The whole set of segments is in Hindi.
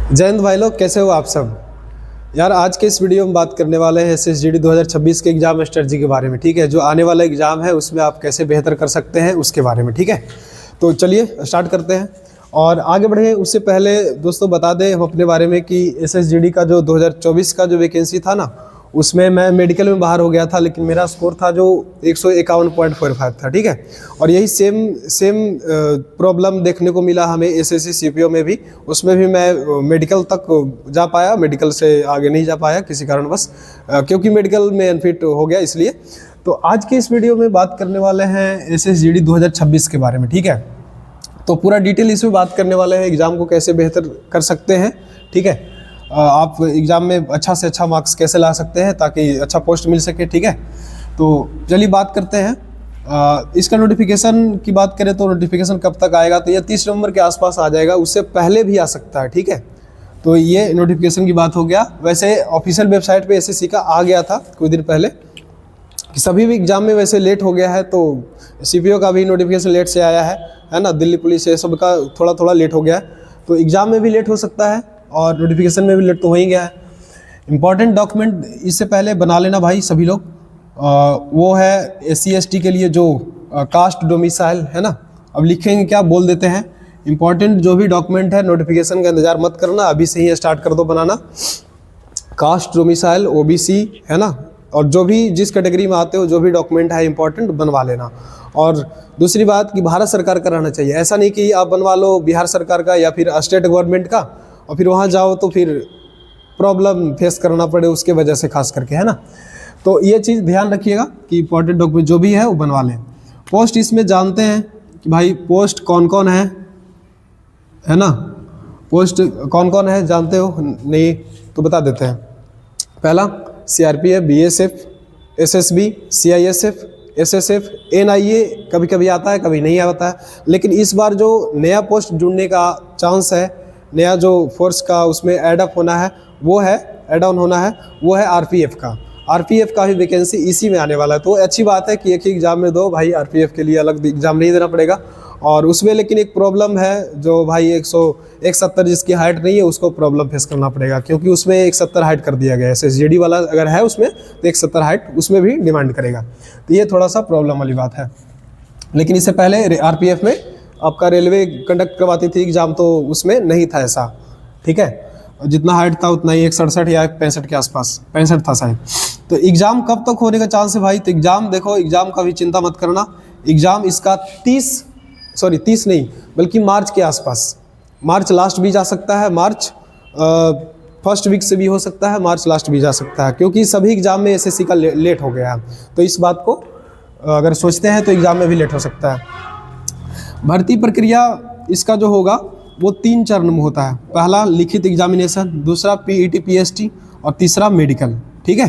जय हिंद भाई लोग, कैसे हो आप सब। यार आज के इस वीडियो में बात करने वाले हैं SSGD 2026 के एग्जाम स्ट्रेटजी के बारे में। ठीक है, जो आने वाला एग्जाम है उसमें आप कैसे बेहतर कर सकते हैं उसके बारे में। ठीक है, तो चलिए स्टार्ट करते हैं और आगे बढ़े। उससे पहले दोस्तों बता दें हम अपने बारे में कि SSGD का जो 2024 का जो वैकेंसी था ना, उसमें मैं मेडिकल में बाहर हो गया था, लेकिन मेरा स्कोर था जो 151.45 था। ठीक है, और यही सेम प्रॉब्लम देखने को मिला हमें SSC CPO में भी। उसमें भी मैं मेडिकल तक जा पाया, मेडिकल से आगे नहीं जा पाया किसी कारणवश, क्योंकि मेडिकल में अनफिट हो गया इसलिए। तो आज के इस वीडियो में बात करने वाले हैं SSGD 2026 के बारे में। ठीक है, तो पूरा डिटेल इसमें बात करने वाले हैं, एग्ज़ाम को कैसे बेहतर कर सकते हैं। ठीक है, आप एग्ज़ाम में अच्छा से अच्छा मार्क्स कैसे ला सकते हैं ताकि अच्छा पोस्ट मिल सके। ठीक है, तो चलिए बात करते हैं। इसका नोटिफिकेशन की बात करें तो नोटिफिकेशन कब तक आएगा, तो ये 30 नवंबर के आसपास आ जाएगा, उससे पहले भी आ सकता है। ठीक है, तो ये नोटिफिकेशन की बात हो गया। वैसे ऑफिशियल वेबसाइट पे SSC का आ गया था कुछ दिन पहले कि सभी भी एग्ज़ाम में वैसे लेट हो गया है, तो CPO का भी नोटिफिकेशन लेट से आया है ना, दिल्ली पुलिस ये सब का थोड़ा थोड़ा लेट हो गया है, तो एग्ज़ाम में भी लेट हो सकता है और नोटिफिकेशन में भी लेट तो हो ही गया है। इंपॉर्टेंट डॉक्यूमेंट इससे पहले बना लेना भाई सभी लोग। वो है SC ST के लिए जो कास्ट डोमिसाइल है ना, अब लिखेंगे क्या बोल देते हैं। इंपॉर्टेंट जो भी डॉक्यूमेंट है, नोटिफिकेशन का इंतजार मत करना, अभी से ही स्टार्ट कर दो बनाना। कास्ट डोमिसाइल OBC है ना, और जो भी जिस कैटेगरी में आते हो जो भी डॉक्यूमेंट है इंपॉर्टेंट बनवा लेना। और दूसरी बात कि भारत सरकार का रहना चाहिए, ऐसा नहीं कि आप बनवा लो बिहार सरकार का या फिर स्टेट गवर्नमेंट का और फिर वहाँ जाओ तो फिर प्रॉब्लम फेस करना पड़े उसके वजह से, खास करके है ना। तो ये चीज़ ध्यान रखिएगा कि इंपॉर्टेंट डॉक्यूमेंट जो भी है वो बनवा लें। पोस्ट इसमें जानते हैं कि भाई पोस्ट कौन कौन है ना, पोस्ट कौन कौन है जानते हो नहीं तो बता देते हैं। पहला CRPF, BSF, SSB, CISF, SSF, NIA कभी कभी आता है कभी नहीं आता है, लेकिन इस बार जो नया पोस्ट जुड़ने का चांस है, नया जो फोर्स का उसमें ऐड ऑन होना है वो है RPF का। RPF का भी वैकेंसी इसी में आने वाला है, तो अच्छी बात है कि एक ही एग्ज़ाम में दो भाई, RPF के लिए अलग एग्ज़ाम नहीं देना पड़ेगा। और उसमें लेकिन एक प्रॉब्लम है, जो भाई 170 जिसकी हाइट नहीं है उसको प्रॉब्लम फेस करना पड़ेगा, क्योंकि उसमें 170 हाइट कर दिया गया है। SSGD वाला अगर है उसमें तो 170 हाइट उसमें भी डिमांड करेगा, तो ये थोड़ा सा प्रॉब्लम वाली बात है। लेकिन इससे पहले RPF में आपका रेलवे कंडक्ट करवाती थी एग्ज़ाम, तो उसमें नहीं था ऐसा। ठीक है, जितना हाइट था उतना ही 167 या 65 के आसपास, 65 था शायद। तो एग्ज़ाम कब तक होने का चांस है भाई, तो एग्ज़ाम देखो, एग्ज़ाम का भी चिंता मत करना। एग्ज़ाम इसका 30 नहीं बल्कि मार्च के आसपास, मार्च लास्ट भी जा सकता है, मार्च फर्स्ट वीक से भी हो सकता है, मार्च लास्ट भी जा सकता है, क्योंकि सभी एग्ज़ाम में SSC का लेट हो गया है। तो इस बात को अगर सोचते हैं तो एग्ज़ाम में भी लेट हो सकता है। भर्ती प्रक्रिया इसका जो होगा वो 3 चरण में होता है। पहला लिखित एग्जामिनेशन, दूसरा PET PST और तीसरा मेडिकल। ठीक है,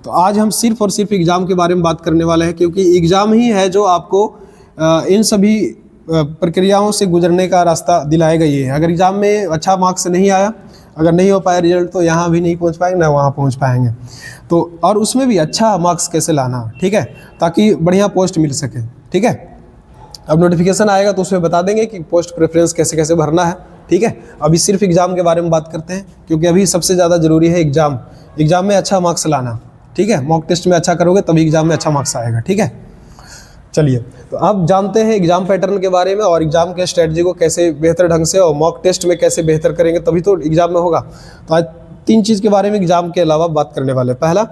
तो आज हम सिर्फ और सिर्फ एग्ज़ाम के बारे में बात करने वाले हैं, क्योंकि एग्ज़ाम ही है जो आपको इन सभी प्रक्रियाओं से गुजरने का रास्ता दिलाएगा। ये अगर एग्ज़ाम में अच्छा मार्क्स नहीं आया, अगर नहीं हो पाया रिजल्ट, तो यहाँ भी नहीं पहुँच पाएंगे ना वहाँ पहुँच पाएंगे। तो और उसमें भी अच्छा मार्क्स कैसे लाना, ठीक है, ताकि बढ़िया पोस्ट मिल सके। ठीक है, अब नोटिफिकेशन आएगा तो उसमें बता देंगे कि पोस्ट प्रेफरेंस कैसे कैसे भरना है। ठीक है, अभी सिर्फ एग्ज़ाम के बारे में बात करते हैं, क्योंकि अभी सबसे ज़्यादा ज़रूरी है एग्ज़ाम में अच्छा मार्क्स लाना। ठीक है, मॉक टेस्ट में अच्छा करोगे तभी एग्ज़ाम में अच्छा मार्क्स आएगा। ठीक है, चलिए तो अब जानते हैं एग्ज़ाम पैटर्न के बारे में और एग्ज़ाम के स्ट्रेटजी को कैसे बेहतर ढंग से और मॉक टेस्ट में कैसे बेहतर करेंगे, तभी तो एग्ज़ाम में होगा। तो आज 3 चीज़ के बारे में एग्ज़ाम के अलावा बात करने वाले। पहला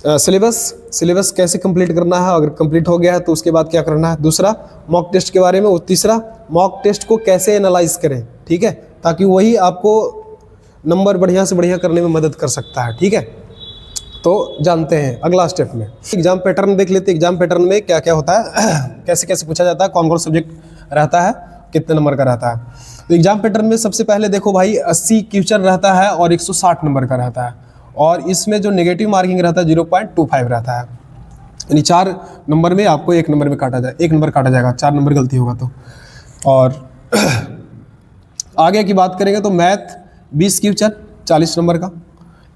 सिलेबस कैसे कंप्लीट करना है, अगर कंप्लीट हो गया है तो उसके बाद क्या करना है। दूसरा मॉक टेस्ट के बारे में, और तीसरा मॉक टेस्ट को कैसे एनालाइज करें। ठीक है, ताकि वही आपको नंबर बढ़िया से बढ़िया करने में मदद कर सकता है। ठीक है, तो जानते हैं अगला स्टेप में एग्ज़ाम पैटर्न देख लेते हैं। एग्ज़ाम पैटर्न में क्या क्या होता है, कैसे कैसे पूछा जाता है, कौन कौन सब्जेक्ट रहता है, कितने नंबर का रहता है। तो एग्ज़ाम पैटर्न में सबसे पहले देखो भाई 80 क्वेश्चन रहता है और 160 नंबर का रहता है, और इसमें जो नेगेटिव मार्किंग रहता है 0.25 रहता है, यानी 4 नंबर में आपको 1 नंबर काटा जाएगा, 4 नंबर गलती होगा तो। और आगे की बात करेंगे तो मैथ 20 क्वेश्चन 40 नंबर का,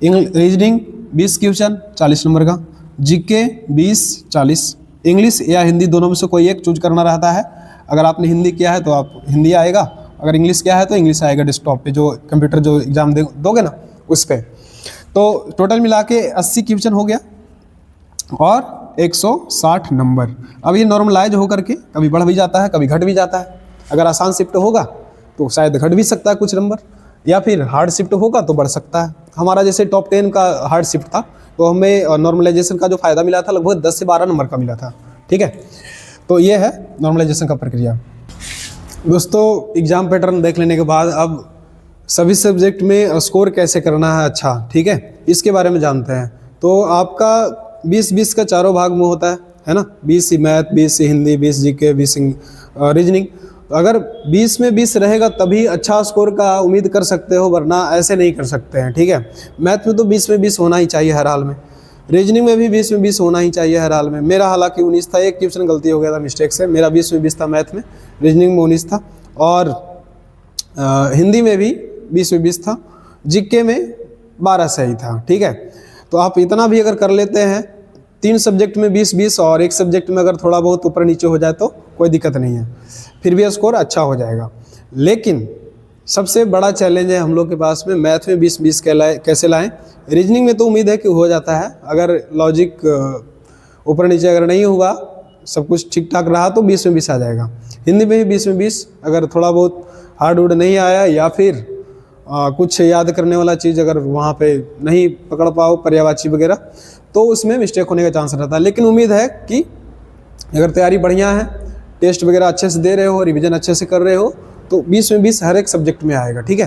रीजनिंग 20 क्वेश्चन 40 नंबर का, GK 20-40, इंग्लिश या हिंदी दोनों में से कोई एक चूज करना रहता है। अगर आपने हिंदी किया है तो आप हिंदी आएगा, अगर इंग्लिश क्या है तो इंग्लिश आएगा डेस्कटॉप पे, जो कंप्यूटर जो एग्ज़ाम दोगे ना उस पर। तो टोटल मिला के 80 क्वेश्चन हो गया और 160 नंबर। अब ये नॉर्मलाइज होकर के कभी बढ़ भी जाता है, कभी घट भी जाता है। अगर आसान शिफ्ट होगा तो शायद घट भी सकता है कुछ नंबर, या फिर हार्ड शिफ्ट होगा तो बढ़ सकता है। हमारा जैसे टॉप 10 का हार्ड शिफ्ट था तो हमें नॉर्मलाइजेशन का जो फ़ायदा मिला था लगभग 10 से 12 नंबर का मिला था। ठीक है, तो ये है नॉर्मलाइजेशन का प्रक्रिया। दोस्तों एग्ज़ाम पैटर्न देख लेने के बाद अब सभी सब्जेक्ट में स्कोर कैसे करना है अच्छा, ठीक है, इसके बारे में जानते हैं। तो आपका 20-20 का चारों भाग में होता है ना, 20 मैथ, 20 हिंदी, 20 जीके, 20 रीजनिंग। अगर 20 में 20 रहेगा तभी अच्छा स्कोर का उम्मीद कर सकते हो, वरना ऐसे नहीं कर सकते हैं। ठीक है, मैथ में तो 20 में 20 होना ही चाहिए हर हाल में, रीजनिंग में भी 20 में 20 होना ही चाहिए हर हाल में। मेरा हालांकि 19 था, एक क्वेश्चन गलती हो गया था मिस्टेक से, मेरा 20 में 20 था मैथ में, रीजनिंग में 19 था, और हिंदी में भी 20 में 20 था, जीके में 12 सही था। ठीक है, तो आप इतना भी अगर कर लेते हैं, 3 सब्जेक्ट में 20-20 और एक सब्जेक्ट में अगर थोड़ा बहुत ऊपर नीचे हो जाए तो कोई दिक्कत नहीं है, फिर भी स्कोर अच्छा हो जाएगा। लेकिन सबसे बड़ा चैलेंज है हम लोग के पास में, मैथ में 20-20 कैसे लाएं। रीजनिंग में तो उम्मीद है कि हो जाता है, अगर लॉजिक ऊपर नीचे अगर नहीं हुआ, सब कुछ ठीक ठाक रहा तो 20 में 20 आ जाएगा। हिंदी में भी 20 में 20, अगर थोड़ा बहुत हार्ड वुड नहीं आया या फिर कुछ याद करने वाला चीज़ अगर वहाँ पे नहीं पकड़ पाओ, पर्यायवाची वगैरह, तो उसमें मिस्टेक होने का चांस रहता है। लेकिन उम्मीद है कि अगर तैयारी बढ़िया है, टेस्ट वगैरह अच्छे से दे रहे हो, रिवीजन अच्छे से कर रहे हो, तो 20 में 20 हर एक सब्जेक्ट में आएगा। ठीक है,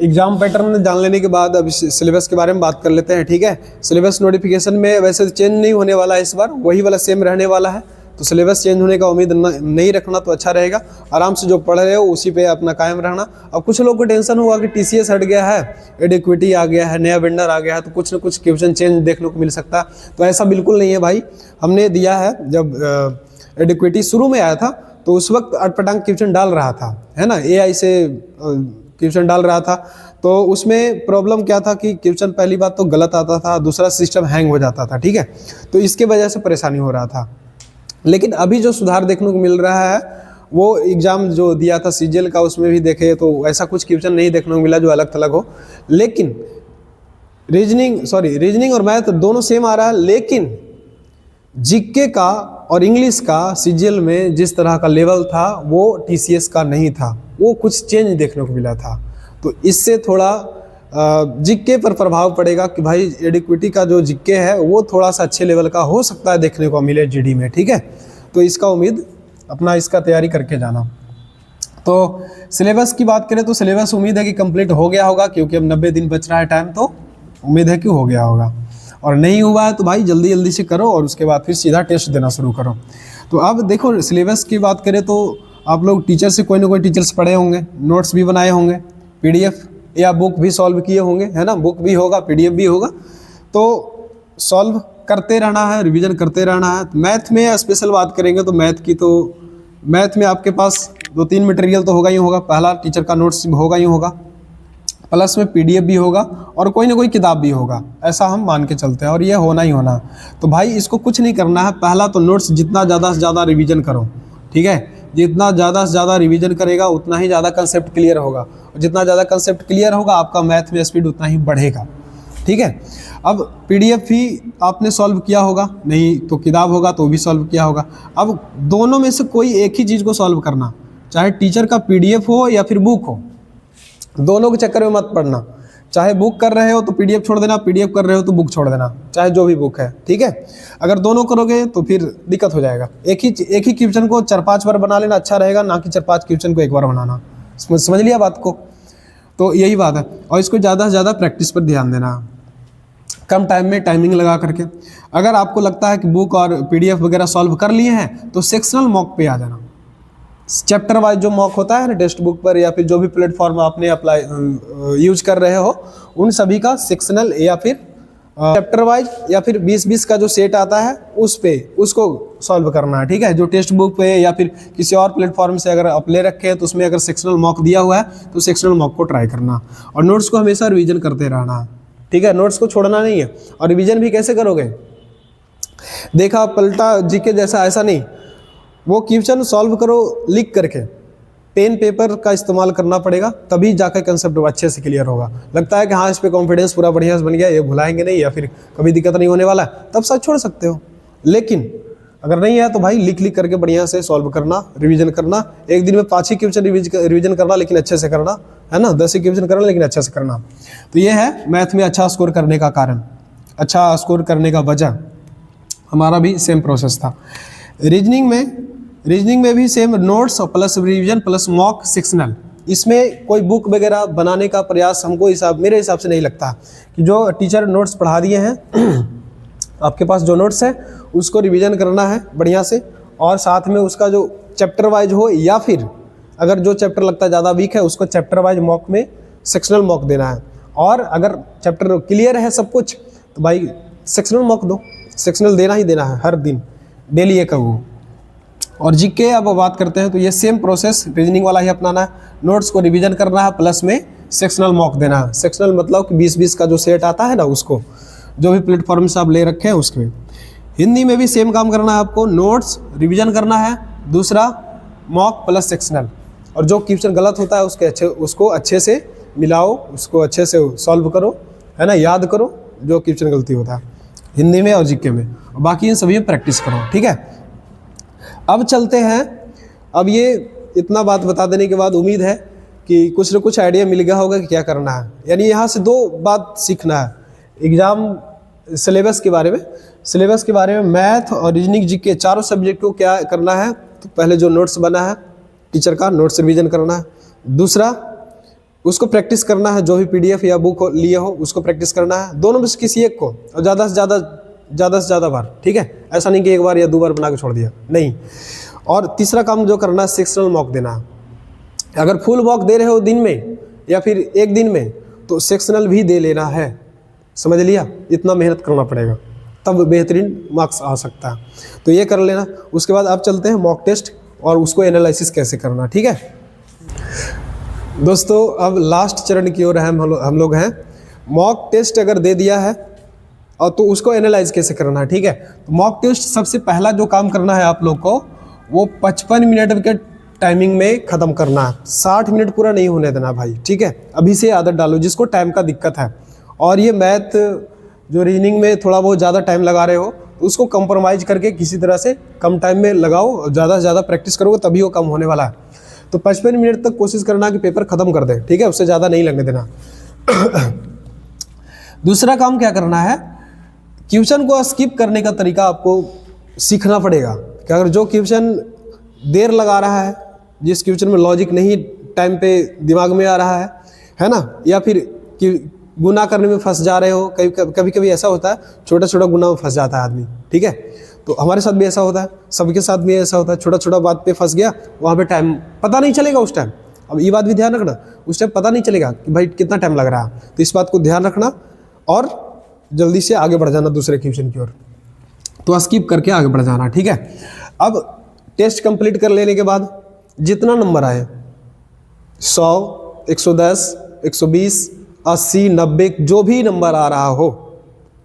एग्ज़ाम पैटर्न जान लेने के बाद अब सिलेबस के बारे में बात कर लेते हैं। ठीक है, सिलेबस नोटिफिकेशन में वैसे चेंज नहीं होने वाला है, इस बार वही वाला सेम रहने वाला है, तो सिलेबस चेंज होने का उम्मीद नहीं रखना तो अच्छा रहेगा। आराम से जो पढ़ रहे हो उसी पे अपना कायम रहना। अब कुछ लोगों को टेंशन हुआ कि टीसीएस हट गया है, एडिक्विटी आ गया है, नया वेंडर आ गया है, तो कुछ ना कुछ क्वेश्चन चेंज देखने को मिल सकता है, तो ऐसा बिल्कुल नहीं है भाई। हमने दिया है, जब एडिक्विटी शुरू में आया था तो उस वक्त अटपटांग क्वेश्चन डाल रहा था, है ना, एआई से क्वेश्चन डाल रहा था, तो उसमें प्रॉब्लम क्या था कि क्वेश्चन पहली बात तो गलत आता था, दूसरा सिस्टम हैंग हो जाता था। ठीक है, तो इसके वजह से परेशानी हो रहा था। लेकिन अभी जो सुधार देखने को मिल रहा है, वो एग्ज़ाम जो दिया था सीजीएल का, उसमें भी देखे तो ऐसा कुछ क्वेश्चन नहीं देखने को मिला जो अलग थलग हो। लेकिन रीजनिंग और मैथ दोनों सेम आ रहा है, लेकिन जीके का और इंग्लिश का सीजीएल में जिस तरह का लेवल था वो टीसीएस का नहीं था, वो कुछ चेंज देखने को मिला था। तो इससे थोड़ा जीके पर प्रभाव पड़ेगा कि भाई एडिक्विटी का जो जीके है वो थोड़ा सा अच्छे लेवल का हो सकता है देखने को मिले जीडी में। ठीक है, तो इसका उम्मीद अपना इसका तैयारी करके जाना। तो सिलेबस की बात करें तो सिलेबस उम्मीद है कि कंप्लीट हो गया होगा, क्योंकि अब 90 दिन बच रहा है टाइम, तो उम्मीद है कि हो गया होगा। और नहीं हुआ है तो भाई जल्दी जल्दी से करो और उसके बाद फिर सीधा टेस्ट देना शुरू करो। तो अब देखो सिलेबस की बात करें तो आप लोग टीचर से कोई ना कोई टीचर्स पढ़े होंगे, नोट्स भी बनाए होंगे, पीडीएफ या बुक भी सॉल्व किए होंगे, है ना, बुक भी होगा, पीडीएफ भी होगा, तो सॉल्व करते रहना है, रिवीजन करते रहना है। मैथ में स्पेशल बात करेंगे तो मैथ में आपके पास 2-3 मटेरियल तो होगा ही होगा। पहला टीचर का नोट्स होगा ही होगा, प्लस में पीडीएफ भी होगा और कोई ना कोई किताब भी होगा, ऐसा हम मान के चलते हैं, और ये होना ही होना। तो भाई इसको कुछ नहीं करना है, पहला तो नोट्स जितना ज़्यादा से ज़्यादा रिवीजन करो। ठीक है, जितना ज़्यादा से ज़्यादा रिवीजन करेगा उतना ही ज़्यादा कंसेप्ट क्लियर होगा, और जितना ज़्यादा कंसेप्ट क्लियर होगा आपका मैथ में स्पीड उतना ही बढ़ेगा। ठीक है, अब पीडीएफ भी आपने सॉल्व किया होगा, नहीं तो किताब होगा तो भी सॉल्व किया होगा। अब दोनों में से कोई एक ही चीज़ को सॉल्व करना, चाहे टीचर का पीडीएफ हो या फिर बुक हो, दोनों के चक्कर में मत पड़ना। चाहे बुक कर रहे हो तो पीडीएफ छोड़ देना, पीडीएफ कर रहे हो तो बुक छोड़ देना, चाहे जो भी बुक है। ठीक है, अगर दोनों करोगे तो फिर दिक्कत हो जाएगा। एक ही क्वेश्चन को 4-5 बार बना लेना अच्छा रहेगा, ना कि 4-5 क्वेश्चन को एक बार बनाना। समझ लिया बात को? तो यही बात है, और इसको ज़्यादा से ज़्यादा प्रैक्टिस पर ध्यान देना, कम टाइम में टाइमिंग लगा करके। अगर आपको लगता है कि बुक और पीडीएफ वगैरह सॉल्व कर लिए हैं तो सेक्शनल मॉक पे आ जाना। चैप्टर वाइज जो मॉक होता है ना टेक्स्ट बुक पर, या फिर जो भी प्लेटफॉर्म आपने अप्लाई यूज कर रहे हो, उन सभी का सेक्शनल या फिर चैप्टर वाइज या फिर 20-20 का जो सेट आता है उस पे उसको सॉल्व करना है। ठीक है, जो टेक्स्ट बुक पे या फिर किसी और प्लेटफॉर्म से अगर आप ले रखे हैं तो उसमें अगर सेक्शनल मॉक दिया हुआ है तो सेक्शनल मॉक को ट्राई करना, और नोट्स को हमेशा रिवीजन करते रहना। ठीक है, नोट्स को छोड़ना नहीं है। और रिवीजन भी कैसे करोगे, देखा पलटा जीके जैसा ऐसा नहीं, वो क्वेश्चन सॉल्व करो लिख करके, पेन पेपर का इस्तेमाल करना पड़ेगा, तभी जाकर कंसेप्ट अच्छे से क्लियर होगा। लगता है कि हाँ इस पे कॉन्फिडेंस पूरा बढ़िया से बन गया, ये भुलाएंगे नहीं या फिर कभी दिक्कत नहीं होने वाला, तब साथ छोड़ सकते हो। लेकिन अगर नहीं है तो भाई लिख लिख करके बढ़िया से सॉल्व करना, रिवीजन करना। एक दिन में 5 ही क्वेश्चन रिवीजन करना, लेकिन अच्छे से करना, है ना। 10 ही क्वेश्चन करना, लेकिन अच्छे से करना। तो ये है मैथ में अच्छा स्कोर करने का कारण, अच्छा स्कोर करने का वजह। हमारा भी सेम प्रोसेस था। रीजनिंग में भी सेम, नोट्स और plus revision plus mock sectional. इसमें कोई बुक वगैरह बनाने का प्रयास हमको मेरे हिसाब से नहीं लगता कि जो टीचर नोट्स पढ़ा दिए हैं आपके पास जो नोट्स है उसको रिवीजन करना है बढ़िया से, और साथ में उसका जो चैप्टर वाइज हो, या फिर अगर जो चैप्टर लगता है ज़्यादा वीक है उसको चैप्टर वाइज मॉक में सेक्शनल मॉक देना है। और अगर चैप्टर क्लियर है सब कुछ तो भाई सेक्शनल मॉक दो, सेक्शनल देना ही देना है हर दिन, डेली एक वो। और जीके अब बात करते हैं तो ये सेम प्रोसेस रीजनिंग वाला ही अपनाना है। नोट्स को रिवीजन करना है, प्लस में सेक्शनल मॉक देना है। सेक्शनल मतलब कि 20-20 का जो सेट आता है ना, उसको जो भी प्लेटफॉर्म से आप ले रखे हैं उसमें। हिंदी में भी सेम काम करना है आपको, नोट्स रिवीजन करना है, दूसरा मॉक प्लस सेक्शनल। और जो क्वेश्चन गलत होता है उसको अच्छे से मिलाओ, उसको अच्छे से सॉल्व करो, है ना, याद करो जो क्वेश्चन गलती होता है हिंदी में और जीके में। और बाकी इन सभी में प्रैक्टिस करो, ठीक है। अब चलते हैं, अब ये इतना बात बता देने के बाद उम्मीद है कि कुछ न कुछ आइडिया मिल गया होगा कि क्या करना है। यानी यहाँ से 2 बात सीखना है एग्ज़ाम सिलेबस के बारे में। सिलेबस के बारे में मैथ और रीजनिंग जीके चारों सब्जेक्ट को क्या करना है, तो पहले जो नोट्स बना है टीचर का, नोट्स रिवीजन करना है। दूसरा उसको प्रैक्टिस करना है, जो भी पीडीएफ या बुक लिए हो उसको प्रैक्टिस करना है, दोनों में से किसी एक को, और ज़्यादा से ज़्यादा बार, ठीक है। ऐसा नहीं कि 1 बार या 2 बार बना के छोड़ दिया, नहीं। और तीसरा काम जो करना है सेक्शनल मॉक देना है। अगर फुल मॉक दे रहे हो दिन में या फिर एक दिन में तो सेक्शनल भी दे लेना है, समझ लिया। इतना मेहनत करना पड़ेगा तब बेहतरीन मार्क्स आ सकता है, तो ये कर लेना। उसके बाद अब चलते हैं मॉक टेस्ट और उसको एनालिसिस कैसे करना, ठीक है दोस्तों। अब लास्ट चरण की ओर हम लोग हैं। मॉक टेस्ट अगर दे दिया है और तो उसको एनालाइज कैसे करना है, ठीक है। तो मॉक टेस्ट सबसे पहला जो काम करना है आप लोग को, वो 55 मिनट के टाइमिंग में ख़त्म करना है। 60 मिनट पूरा नहीं होने देना भाई, ठीक है। अभी से आदत डालो जिसको टाइम का दिक्कत है। और ये मैथ जो रीजनिंग में थोड़ा बहुत ज़्यादा टाइम लगा रहे हो तो उसको कंप्रोमाइज़ करके किसी तरह से कम टाइम में लगाओ, ज़्यादा से ज़्यादा प्रैक्टिस करोगे तभी वो कम होने वाला है। तो 55 मिनट तक कोशिश करना कि पेपर ख़त्म कर दे, ठीक है, उससे ज़्यादा नहीं लगने देना। दूसरा काम क्या करना है, क्वेश्चन को स्किप करने का तरीका आपको सीखना पड़ेगा कि अगर जो क्वेश्चन देर लगा रहा है, जिस क्वेश्चन में लॉजिक नहीं टाइम पे दिमाग में आ रहा है ना, या फिर कि गुना करने में फंस जा रहे हो, कभी कभी ऐसा होता है छोटा छोटा गुना में फंस जाता है आदमी, ठीक है। तो हमारे साथ भी ऐसा होता है, सबके साथ भी ऐसा होता है, छोटा छोटा बात पे फंस गया, वहाँ पे टाइम पता नहीं चलेगा उस टाइम। अब ये बात भी ध्यान रखना, उस टाइम पता नहीं चलेगा कि भाई कितना टाइम लग रहा है, तो इस बात को ध्यान रखना और जल्दी से आगे बढ़ जाना दूसरे क्वेश्चन की ओर, तो स्किप करके आगे बढ़ जाना, ठीक है। अब टेस्ट कंप्लीट कर लेने के बाद जितना नंबर आए, 100, 110, 120, 80, 90, जो भी नंबर आ रहा हो,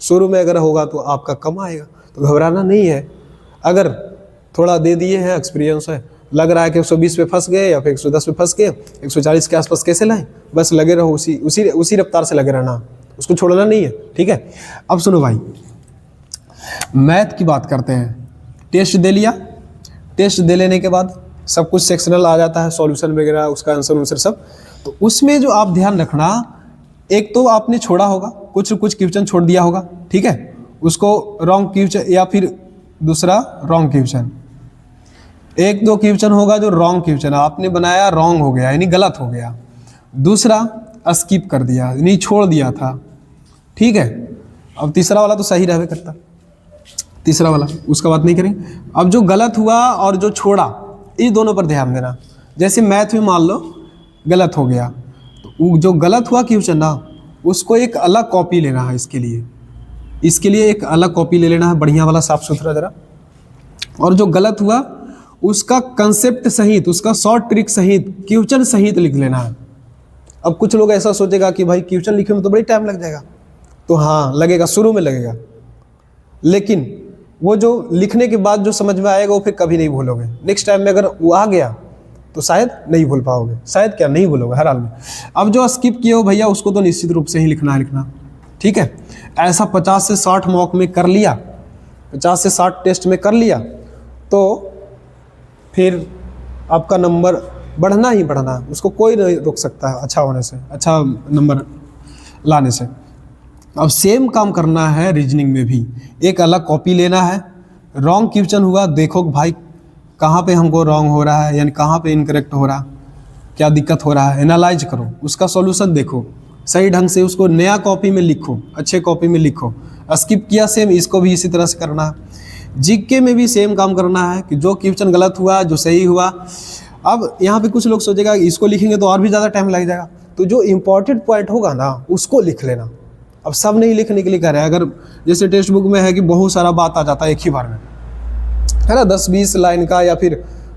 शुरू में अगर होगा तो आपका कम आएगा, तो घबराना नहीं है। अगर थोड़ा दे दिए हैं, एक्सपीरियंस है, लग रहा है कि 120 पे फंस गए या फिर 110 पे फंस गए, 140 के आसपास कैसे लाएं, बस लगे रहो, उसी रफ्तार से लगे रहना, उसको छोड़ना नहीं है, ठीक है। अब सुनो भाई, मैथ की बात करते हैं। टेस्ट दे लिया, टेस्ट दे लेने के बाद सब कुछ सेक्शनल आ जाता है, सॉल्यूशन वगैरह, उसका आंसर सब। तो उसमें जो आप ध्यान रखना, एक तो आपने छोड़ा होगा, कुछ क्वेश्चन छोड़ दिया होगा, ठीक है, उसको रॉन्ग क्वेश्चन, या फिर दूसरा रॉन्ग क्वेश्चन, 1-2 क्वेश्चन होगा जो रॉन्ग क्वेश्चन आपने बनाया, रॉन्ग हो गया यानी गलत हो गया। दूसरा स्किप कर दिया यानी छोड़ दिया था, ठीक है। अब तीसरा वाला तो सही रहवे करता, तीसरा वाला उसका बात नहीं करेंगे। अब जो गलत हुआ और जो छोड़ा, इस दोनों पर ध्यान देना। जैसे मैथ में मान लो गलत हो गया, तो जो गलत हुआ क्वेश्चन ना, उसको एक अलग कॉपी लेना है। इसके लिए एक अलग कॉपी ले लेना है, बढ़िया वाला, साफ सुथरा जरा। और जो गलत हुआ उसका कंसेप्ट सहित, उसका शॉर्ट ट्रिक सहित, क्वेश्चन सहित लिख लेना है। अब कुछ लोग ऐसा सोचेगा कि भाई क्वेश्चन लिखने में तो बड़ी टाइम लग जाएगा, तो हाँ लगेगा, शुरू में लगेगा, लेकिन वो जो लिखने के बाद जो समझ में आएगा वो फिर कभी नहीं भूलोगे। नेक्स्ट टाइम में अगर वो आ गया तो शायद नहीं भूल पाओगे, शायद क्या नहीं भूलोगे हर हाल में। अब जो स्किप किए हो भैया उसको तो निश्चित रूप से ही लिखना, ठीक है। ऐसा 50 से 60 मॉक में कर लिया, 50 से 60 टेस्ट में कर लिया तो फिर आपका नंबर बढ़ना ही बढ़ना है, उसको कोई नहीं रोक सकता है अच्छा होने से, अच्छा नंबर लाने से। अब सेम काम करना है रीजनिंग में भी, एक अलग कॉपी लेना है। रॉन्ग क्वेश्चन हुआ, देखो भाई कहाँ पे हमको रॉन्ग हो रहा है, यानी कहाँ पे इनकरेक्ट हो रहा, क्या दिक्कत हो रहा है, एनालाइज करो, उसका सॉल्यूशन देखो, सही ढंग से उसको नया कॉपी में लिखो, अच्छे कॉपी में लिखो। स्किप किया सेम, इसको भी इसी तरह से करना है। जीके में भी सेम काम करना है कि जो क्वेश्चन गलत हुआ, जो सही हुआ। अब यहाँ पे कुछ लोग सोचेगा इसको लिखेंगे तो और भी ज़्यादा टाइम लग जाएगा, तो जो इम्पोर्टेंट पॉइंट होगा ना उसको लिख लेना। अब सब नहीं लिखने के लिए कह रहे हैं, अगर जैसे टेक्स्ट बुक में है कि बहुत सारा बात आ जाता है एक ही बार में, है ना, 10-20 लाइन का या फिर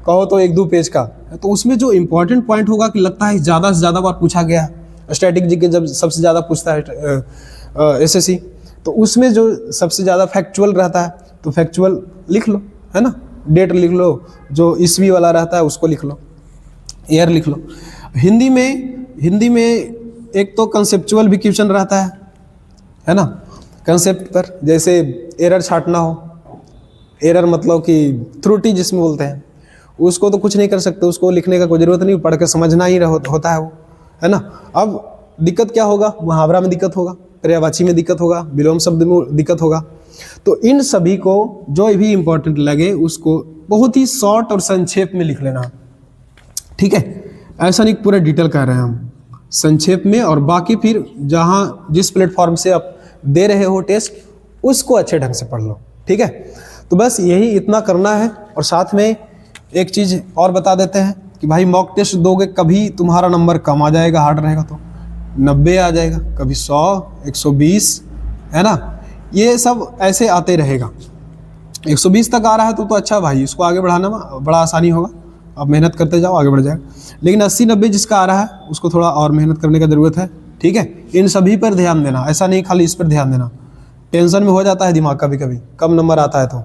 कहो तो 1-2 पेज का, तो उसमें जो इम्पोर्टेंट पॉइंट होगा कि लगता है ज़्यादा से ज़्यादा बार पूछा गया है, स्टैटिक जीके जब सबसे ज़्यादा पूछता है एसएससी, तो उसमें जो सबसे ज़्यादा फैक्चुअल रहता है तो फैक्चुअल लिख लो, है ना, डेट लिख लो, जो ईस्वी वाला रहता है उसको लिख लो, ईयर लिख लो। हिंदी में एक तो कंसेप्चुअल भी क्वेश्चन रहता है ना, कंसेप्ट पर, जैसे एरर छाटना हो, एरर मतलब कि त्रुटि जिसमें बोलते हैं, उसको तो कुछ नहीं कर सकते, उसको लिखने का कोई ज़रूरत नहीं, पढ़ के समझना ही होता है वो, है ना। अब दिक्कत क्या होगा, मुहावरा में दिक्कत होगा, पर्यायवाची में दिक्कत होगा, विलोम शब्द में दिक्कत होगा। तो इन सभी को जो भी इम्पोर्टेंट लगे उसको बहुत ही शॉर्ट और संक्षेप में लिख लेना, ठीक है। ऐसा नहीं पूरा डिटेल कह रहे हैं हम, संक्षेप में, और बाकी फिर जहाँ जिस प्लेटफॉर्म से आप दे रहे हो टेस्ट उसको अच्छे ढंग से पढ़ लो, ठीक है। तो बस यही इतना करना है। और साथ में एक चीज़ और बता देते हैं कि भाई मॉक टेस्ट दोगे कभी तुम्हारा नंबर कम आ जाएगा, हार्ड रहेगा तो 90 आ जाएगा, कभी 100, 120, है ना, ये सब ऐसे आते रहेगा। 120 तक आ रहा है तो अच्छा भाई, इसको आगे बढ़ाना में बड़ा आसानी होगा, आप मेहनत करते जाओ आगे बढ़ जाएगा। लेकिन 80-90 जिसका आ रहा है उसको थोड़ा और मेहनत करने का ज़रूरत है, ठीक है। इन सभी पर ध्यान देना, ऐसा नहीं खाली इस पर ध्यान देना। टेंशन में हो जाता है दिमाग कभी कभी, कम नंबर आता है तो,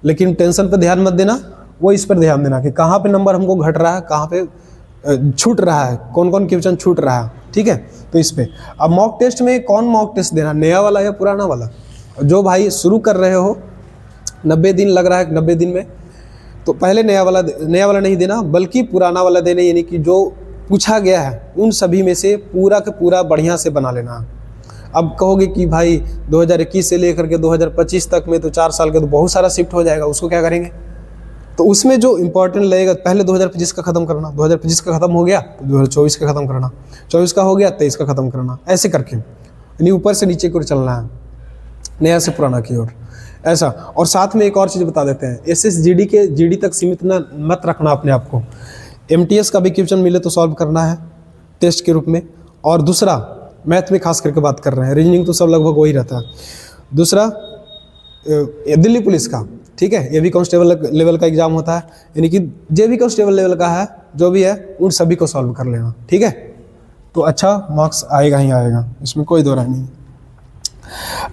लेकिन टेंशन पर ध्यान मत देना, वो इस पर ध्यान देना कि कहाँ पे नंबर हमको घट रहा है, कहाँ पे छूट रहा है, कौन कौन क्वेश्चन छूट रहा है, ठीक है। तो इस पे अब मॉक टेस्ट में कौन मॉक टेस्ट देना, नया वाला या पुराना वाला। जो भाई शुरू कर रहे हो, 90 दिन लग रहा है 90 दिन में, तो पहले नया वाला नहीं देना, बल्कि पुराना वाला देना, यानी कि जो पूछा गया है उन सभी में से पूरा का पूरा बढ़िया से बना लेना। अब कहोगे कि भाई 2021 से लेकर के 2025 तक में तो 4 साल का तो बहुत सारा शिफ्ट हो जाएगा, उसको क्या करेंगे। तो उसमें जो इम्पोर्टेंट लगेगा, पहले 2025 का ख़त्म करना, 2025 का ख़त्म हो गया तो 2024 का ख़त्म करना, 24 का हो गया 23 का ख़त्म करना, ऐसे करके, यानी ऊपर से नीचे की ओर चलना है, नया से पुराना की ओर, ऐसा। और साथ में एक और चीज़ बता देते हैं, SSGD के GD तक सीमित मत रखना अपने आप को। MTS का भी क्वेश्चन मिले तो सॉल्व करना है टेस्ट के रूप में। और दूसरा, मैथ में खास करके बात कर रहे हैं, रीजनिंग तो सब लगभग वही रहता है। दूसरा, दिल्ली पुलिस का, ठीक है, ये भी कांस्टेबल लेवल का एग्जाम होता है, यानी कि जे भी कांस्टेबल लेवल का है, जो भी है उन सभी को सॉल्व कर लेना, ठीक है। तो अच्छा मार्क्स आएगा ही आएगा, इसमें कोई दो राय नहीं।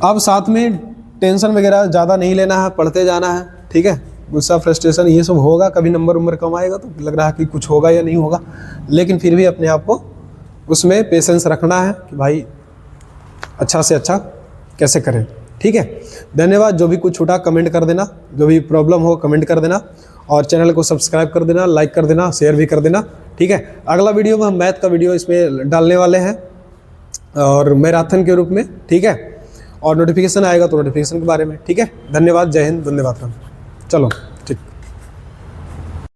अब साथ में टेंशन वगैरह ज़्यादा नहीं लेना है, पढ़ते जाना है, ठीक है। गुस्सा, फ्रस्ट्रेशन ये सब होगा, कभी नंबर कम आएगा तो लग रहा है कि कुछ होगा या नहीं होगा, लेकिन फिर भी अपने आप को उसमें पेशेंस रखना है कि भाई अच्छा से अच्छा कैसे करें, ठीक है। धन्यवाद। जो भी कुछ छूटा कमेंट कर देना, जो भी प्रॉब्लम हो कमेंट कर देना, और चैनल को सब्सक्राइब कर देना, लाइक कर देना, शेयर भी कर देना, ठीक है। अगला वीडियो में हम मैथ का वीडियो इसमें डालने वाले हैं और मैराथन के रूप में, ठीक है। और नोटिफिकेशन आएगा तो नोटिफिकेशन के बारे में, ठीक है। धन्यवाद, जय हिंद, वंदे मातरम। चलो।